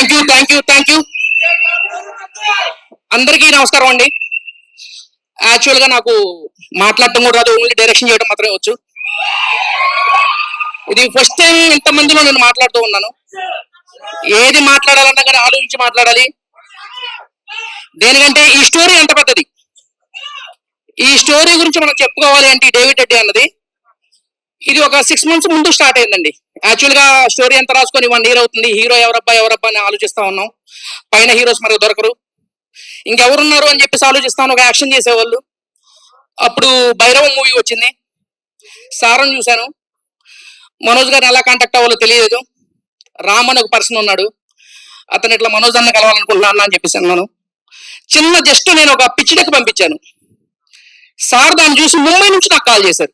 Thank you. అందరికీ నమస్కారం అండి. యాక్చువల్గా నాకు మాట్లాడటం కూడా రాదు, ఓన్లీ డైరెక్షన్ చేయడం మాత్రమే వచ్చు. ఇది ఫస్ట్ టైం ఇంతమందిలో నేను మాట్లాడుతూ ఉన్నాను. ఏది మాట్లాడాలన్నా కానీ ఆలోచించి మాట్లాడాలి. దేనికంటే ఈ స్టోరీ ఎంత పెద్దది. ఈ స్టోరీ గురించి మనం చెప్పుకోవాలి అంటే డేవిడ్ రెడ్డి అన్నది ఇది ఒక 6 months ముందు స్టార్ట్ అయిందండి. యాక్చువల్ గా స్టోరీ ఎంత రాసుకొని 1 year అవుతుంది. హీరో ఎవరబ్బా అని ఆలోచిస్తా ఉన్నాం. పైన హీరోస్ మనకు దొరకరు, ఇంకెవరున్నారు అని చెప్పేసి ఆలోచిస్తాను. ఒక యాక్షన్ చేసేవాళ్ళు. అప్పుడు భైరవ మూవీ వచ్చింది, సారం చూశాను. మనోజ్ గారిని ఎలా కాంటాక్ట్ అవ్వాలో తెలియదు. రామ్ అని ఒక పర్సన్ ఉన్నాడు, అతను ఇట్లా మనోజ్ అన్న కలవాలనుకుంటున్నాను అని చెప్పేసి అన్నాను. చిన్న జస్ట్ నేను ఒక పిచ్ డెక్ పంపించాను. సార్ దాన్ని చూసి ముంబై నుంచి నాకు కాల్ చేశారు.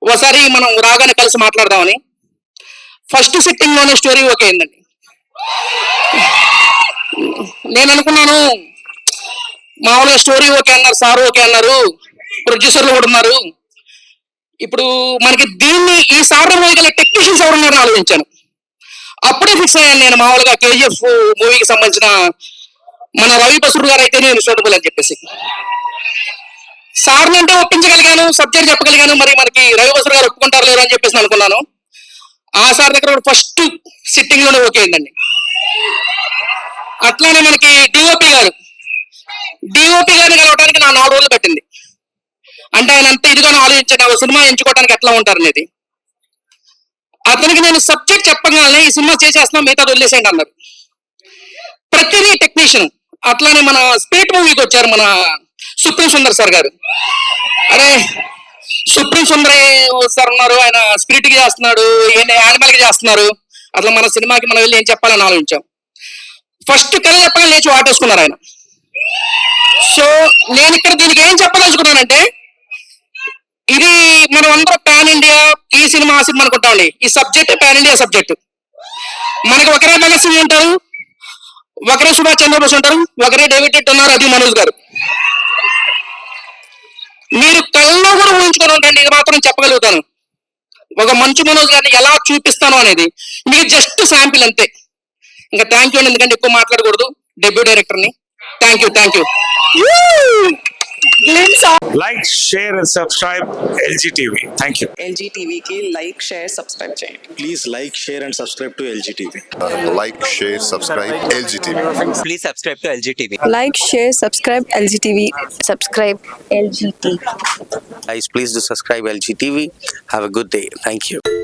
ఒకసారి మనం రాగానే కలిసి మాట్లాడదామని. ఫస్ట్ సిట్టింగ్ లోనే స్టోరీ ఓకే అయిందండి. నేను అనుకున్నాను మామూలుగా స్టోరీ ఓకే అన్నారు, సార్ ఓకే అన్నారు, ప్రొడ్యూసర్లు కూడా ఉన్నారు, ఇప్పుడు మనకి దీన్ని ఈ సార్ మూవీకి టెక్నీషియన్స్ ఎవరున్నారని ఆలోచించాను. అప్పుడే ఫిక్స్ అయ్యాను నేను. మామూలుగా KGF మూవీకి సంబంధించిన మన రవి బసూర్ గారు అయితే నేను సూటబుల్ అని చెప్పేసి సార్ని అంటే ఒప్పించగలిగాను, సబ్జెక్ట్ చెప్పగలిగాను. మరి మనకి రవి బసూర్ గారు ఒప్పుకుంటారు లేరు అని చెప్పేసి అనుకున్నాను. ఆ సార్ దగ్గర ఫస్ట్ సిట్టింగ్ లోనే ఓకే అయిందండి. అట్లానే మనకి డిఓపి గారిని కలవడానికి నా 4 రోజులు పట్టింది. అంటే ఆయన అంత ఇదిగా ఆలోచించాను సినిమా ఎంచుకోవడానికి ఎట్లా ఉంటారు అనేది. అతనికి నేను సబ్జెక్ట్ చెప్పగానే ఈ సినిమా చేసేస్తున్నాం, మిగతా వదిలేసేయండి అన్నారు. ప్రతిదీ టెక్నీషియన్. అట్లానే మన స్పిరిట్ మూవీకి వచ్చారు మన సుప్రీం సుందర్ సార్ గారు. అరే సుప్రీం సుందర్ సార్ ఉన్నారు, ఆయన స్పిరిట్ కి చేస్తున్నాడు, యానిమల్ కి చేస్తున్నారు. అట్లా మన సినిమాకి మనం వెళ్ళి ఏం చెప్పాలని ఆలోచించాం. ఫస్ట్ కథ చెప్పగా లేచి వాటేసుకున్నారు ఆయన. సో నేను ఇక్కడ దీనికి ఏం చెప్పదలుచుకున్నానంటే, ఇది మనం అందరూ పాన్ ఇండియా ఈ సినిమా ఆ సినిమా అనుకుంటామండి. ఈ సబ్జెక్ట్ పాన్ ఇండియా సబ్జెక్ట్. మనకి ఒకరే భగత్ సింగ్ ఉంటారు, ఒకరే సుభాష్ చంద్రబోస్ ఉంటారు, ఒకరే డేవిడ్ రెడ్డి ఉన్నారు, అది మనోజ్ గారు. మీరు కళ్ళలో కూడా ఊహించుకొని ఉండండి, ఇది మాత్రం చెప్పగలుగుతాను. ఒక మంచి మనోజ్ గారిని ఎలా చూపిస్తాను అనేది మీకు జస్ట్ శాంపిల్ అంతే. ఇంకా థ్యాంక్ యూ అండి, ఎందుకంటే ఎక్కువ మాట్లాడకూడదు. డెబ్యూ డైరెక్టర్ని. Thank you. Like, share and subscribe LG TV. Thank you. LG TV की like, share, subscribe చేయండి. Please like, share and subscribe to LG TV. Like, share, subscribe LG TV. Please subscribe to LG TV. Like, share, subscribe LG TV. Subscribe LG TV. Guys, please do subscribe LG TV. Have a good day. Thank you.